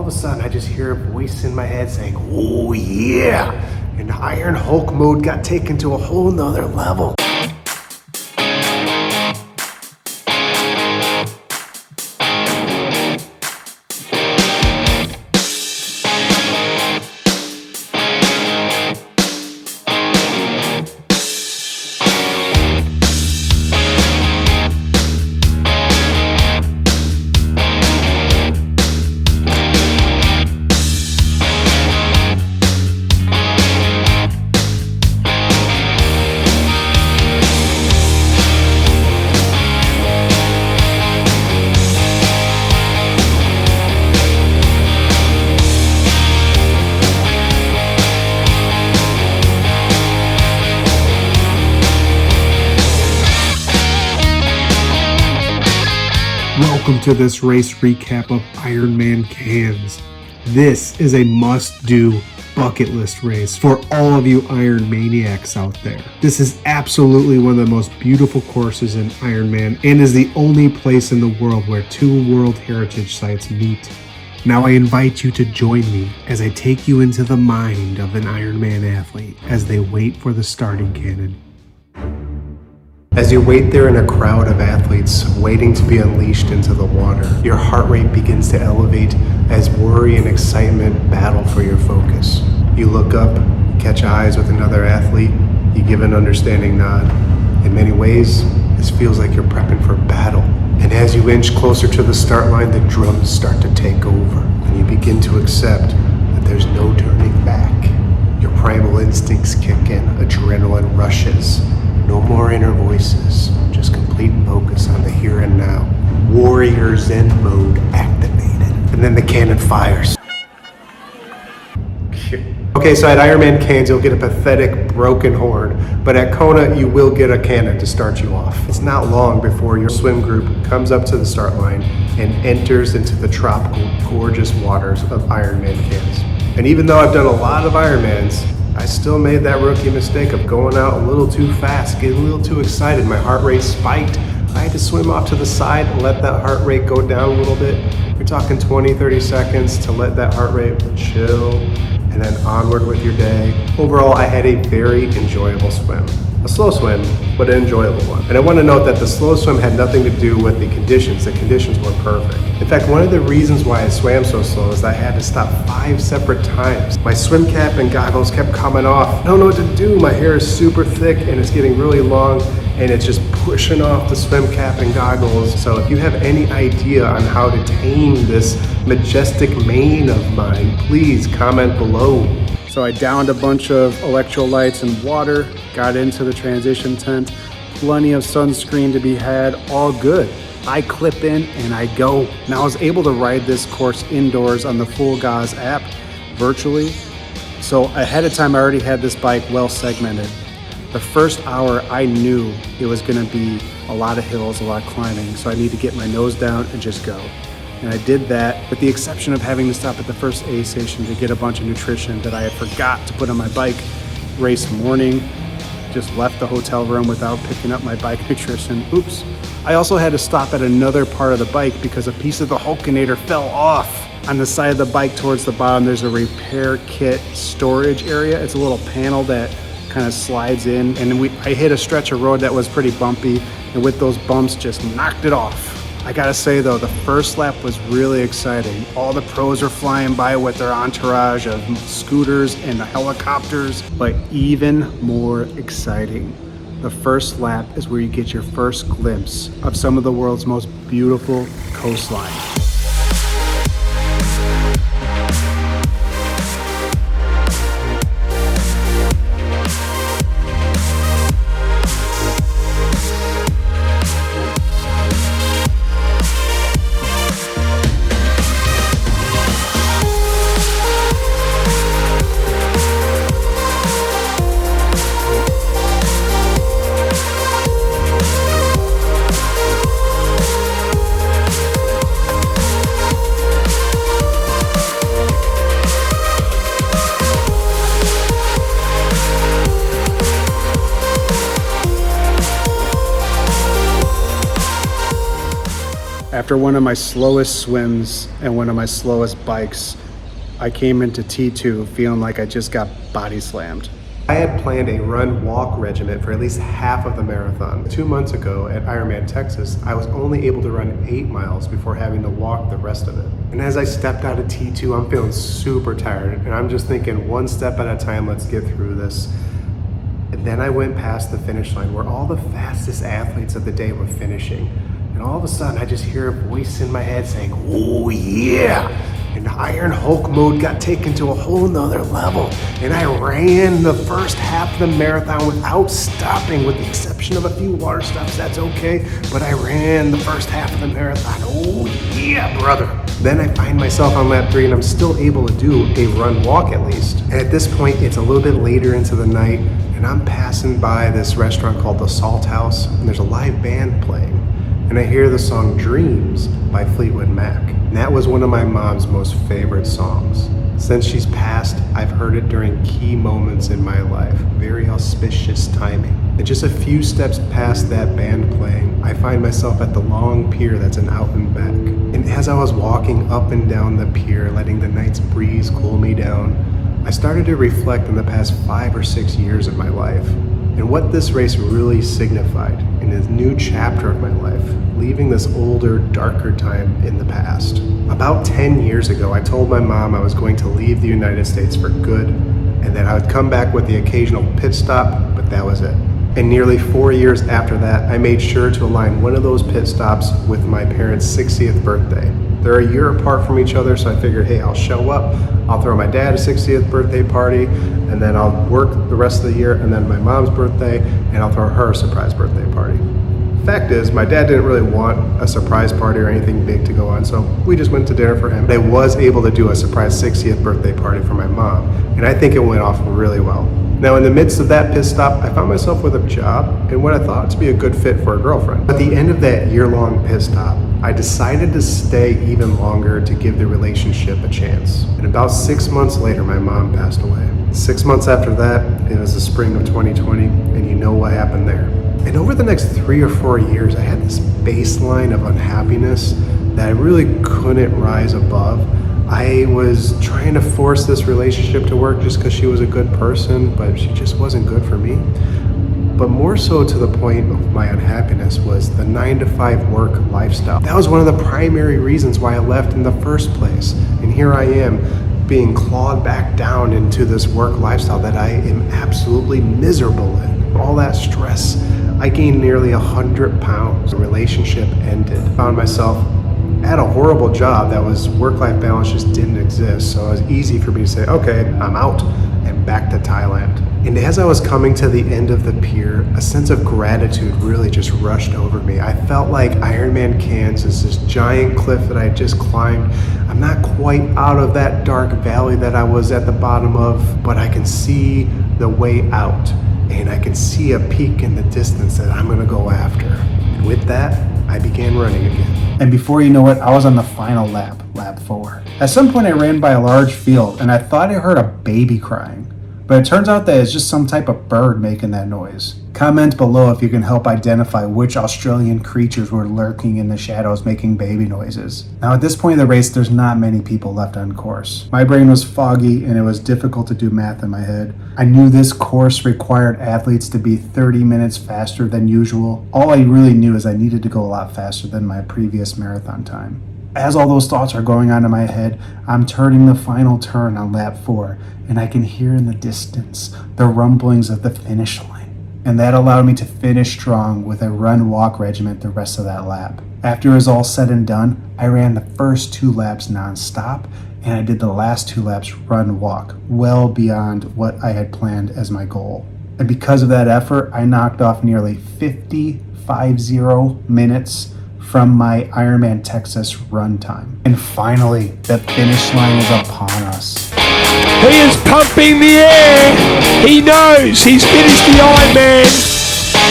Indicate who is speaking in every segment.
Speaker 1: of a sudden I just hear a voice in my head saying, oh yeah, and Iron Hulk mode got taken to a whole nother level. Welcome to this race recap of Ironman Cairns. This is a must-do bucket list race for all of you Iron Maniacs out there. This is absolutely one of the most beautiful courses in Ironman and is the only place in the world where two World Heritage sites meet. Now I invite you to join me as I take you into the mind of an Ironman athlete as they wait for the starting cannon. As you wait there in a crowd of athletes waiting to be unleashed into the water, your heart rate begins to elevate as worry and excitement battle for your focus. You look up, catch eyes with another athlete, you give an understanding nod. In many ways, this feels like you're prepping for battle. And as you inch closer to the start line, the drums start to take over, and you begin to accept that there's no turning back. Your primal instincts kick in, adrenaline rushes. No more inner voices, just complete focus on the here and now. Warrior Zen mode activated. And then the cannon fires. Okay, so at Ironman Cairns, you'll get a pathetic broken horn, but at Kona, you will get a cannon to start you off. It's not long before your swim group comes up to the start line and enters into the tropical, gorgeous waters of Ironman Cairns. And even though I've done a lot of Ironmans, I still made that rookie mistake of going out a little too fast, getting a little too excited. My heart rate spiked. I had to swim off to the side and let that heart rate go down a little bit. You're talking 20, 30 seconds to let that heart rate chill, and then onward with your day. Overall, I had a very enjoyable swim. A slow swim, but an enjoyable one. And I want to note that the slow swim had nothing to do with the conditions. The conditions were perfect. In fact, one of the reasons why I swam so slow is that I had to stop 5 separate times. My swim cap and goggles kept coming off. I don't know what to do. My hair is super thick and it's getting really long and it's just pushing off the swim cap and goggles. So if you have any idea on how to tame this majestic mane of mine, please comment below. So I downed a bunch of electrolytes and water, got into the transition tent, plenty of sunscreen to be had, all good. I clip in and I go. Now I was able to ride this course indoors on the Full Gauze app virtually. So ahead of time, I already had this bike well segmented. The first hour, I knew it was gonna be a lot of hills, a lot of climbing. So I need to get my nose down and just go. And I did that with the exception of having to stop at the first aid station to get a bunch of nutrition that I had forgot to put on my bike. Race morning, just left the hotel room without picking up my bike nutrition. Oops. I also had to stop at another part of the bike because a piece of the Hulkinator fell off. On the side of the bike towards the bottom, there's a repair kit storage area. It's a little panel that kind of slides in. And I hit a stretch of road that was pretty bumpy, and with those bumps, just knocked it off. I gotta say though, the first lap was really exciting. All the pros are flying by with their entourage of scooters and helicopters, but even more exciting, the first lap is where you get your first glimpse of some of the world's most beautiful coastline.
Speaker 2: After one of my slowest swims and one of my slowest bikes, I came into T2 feeling like I just got body slammed.
Speaker 1: I had planned a run-walk regimen for at least half of the marathon. 2 months ago at Ironman Texas, I was only able to run 8 miles before having to walk the rest of it. And as I stepped out of T2, I'm feeling super tired, and I'm just thinking one step at a time, let's get through this. And then I went past the finish line where all the fastest athletes of the day were finishing. And all of a sudden, I just hear a voice in my head saying, "Oh yeah!" And Iron Hulk mode got taken to a whole nother level. And I ran the first half of the marathon without stopping, with the exception of a few water stops. That's okay. But I ran the first half of the marathon. Oh yeah, brother. Then I find myself on lap 3 and I'm still able to do a run walk at least. And at this point, it's a little bit later into the night and I'm passing by this restaurant called the Salt House and there's a live band playing. And I hear the song Dreams by Fleetwood Mac. And that was one of my mom's most favorite songs. Since she's passed, I've heard it during key moments in my life. Very auspicious timing. And just a few steps past that band playing, I find myself at the long pier that's in Out and Back. And as I was walking up and down the pier, letting the night's breeze cool me down, I started to reflect on the past 5 or 6 years of my life and what this race really signified in this new chapter of my life, leaving this older, darker time in the past. About 10 years ago, I told my mom I was going to leave the United States for good and that I would come back with the occasional pit stop, but that was it. And nearly 4 years after that, I made sure to align one of those pit stops with my parents' 60th birthday. They're a year apart from each other, so I figured, hey, I'll show up, I'll throw my dad a 60th birthday party, and then I'll work the rest of the year, and then my mom's birthday, and I'll throw her a surprise birthday party. Fact is, my dad didn't really want a surprise party or anything big to go on, so we just went to dinner for him. I was able to do a surprise 60th birthday party for my mom, and I think it went off really well. Now, in the midst of that pit stop, I found myself with a job and what I thought to be a good fit for a girlfriend. At the end of that year-long pit stop, I decided to stay even longer to give the relationship a chance. And about 6 months later, my mom passed away. 6 months after that, it was the spring of 2020, and you know what happened there. And over the next 3 or 4 years, I had this baseline of unhappiness that I really couldn't rise above. I was trying to force this relationship to work just because she was a good person, but she just wasn't good for me. But more so to the point of my unhappiness was the 9-to-5 work lifestyle. That was one of the primary reasons why I left in the first place. And here I am being clawed back down into this work lifestyle that I am absolutely miserable in. All that stress. I gained nearly 100 pounds. The relationship ended. Found myself at a horrible job that was work-life balance just didn't exist. So it was easy for me to say, okay, I'm out and back to Thailand. And as I was coming to the end of the pier, a sense of gratitude really just rushed over me. I felt like Ironman Cairns is this giant cliff that I had just climbed. I'm not quite out of that dark valley that I was at the bottom of, but I can see the way out. And I can see a peak in the distance that I'm gonna go after. And with that, I began running again.
Speaker 2: And before you know it, I was on the final lap, lap 4. At some point I ran by a large field and I thought I heard a baby crying. But it turns out that it's just some type of bird making that noise. Comment below if you can help identify which Australian creatures were lurking in the shadows making baby noises. Now at this point in the race, there's not many people left on course. My brain was foggy and it was difficult to do math in my head. I knew this course required athletes to be 30 minutes faster than usual. All I really knew is I needed to go a lot faster than my previous marathon time. As all those thoughts are going on in my head, I'm turning the final turn on lap 4, and I can hear in the distance the rumblings of the finish line. And that allowed me to finish strong with a run-walk regimen the rest of that lap. After it was all said and done, I ran the first 2 laps non-stop, and I did the last 2 laps run-walk, well beyond what I had planned as my goal. And because of that effort, I knocked off nearly 50 minutes from my Ironman Texas run time. And finally, the finish line is upon us.
Speaker 3: He is pumping the air. He knows he's finished the Ironman.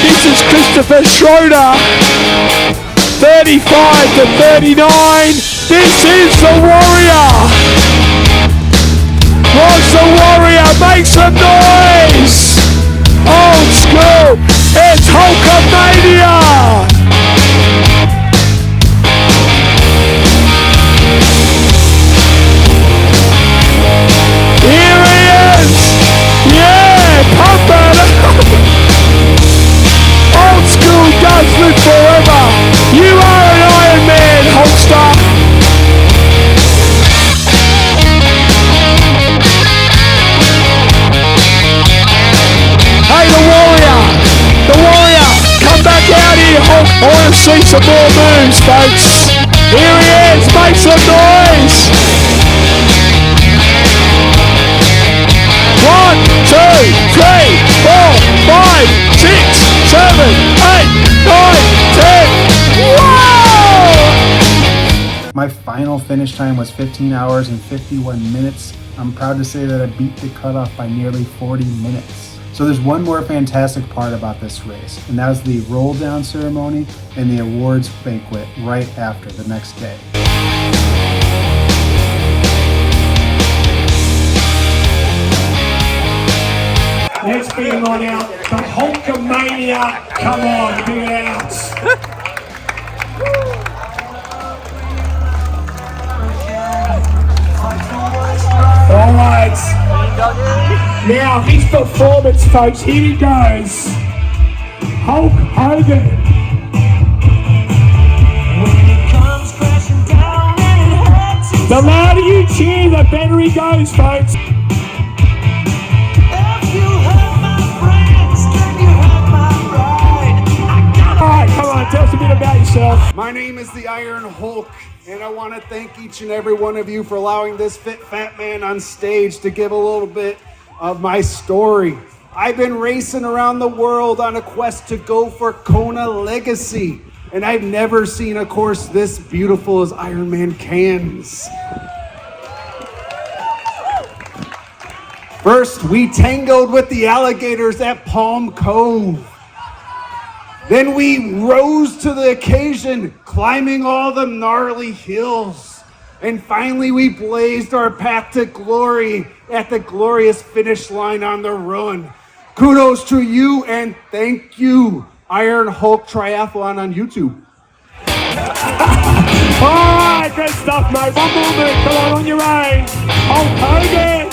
Speaker 3: This is Christopher Schroeder. 35 to 39. This is the Warrior. Was the Warrior? Make some noise. Old school. It's Hulkamania. goes, folks. Here he is. Make some noise. 1, 2, 3, 4, 5, 6, 7, 8, 9, 10. Whoa!
Speaker 2: My final finish time was 15 hours and 51 minutes. I'm proud to say that I beat the cutoff by nearly 40 minutes. So there's one more fantastic part about this race, and that was the roll down ceremony and the awards banquet right after the next day.
Speaker 3: Let's bring him on out. The Hulkamania. Come on, bring it out. All right. Now his performance, folks. Here he goes. Hulk Hogan. The louder you cheer, the better he goes, folks. Alright, come on, tell us a bit about yourself.
Speaker 4: My name is the Iron Hulk, and I want to thank each and every one of you for allowing this fit fat man on stage to give a little bit of my story. I've been racing around the world on a quest to go for Kona Legacy, and I've never seen a course this beautiful as Ironman Cairns. First, we tangoed with the alligators at Palm Cove. Then we rose to the occasion, climbing all the gnarly hills. And finally, we blazed our path to glory at the glorious finish line on the run. Kudos to you and thank you, Iron Hulk Triathlon on YouTube.
Speaker 3: Alright, good stuff, mate. One more move. Come on your own. Hulk Hogan.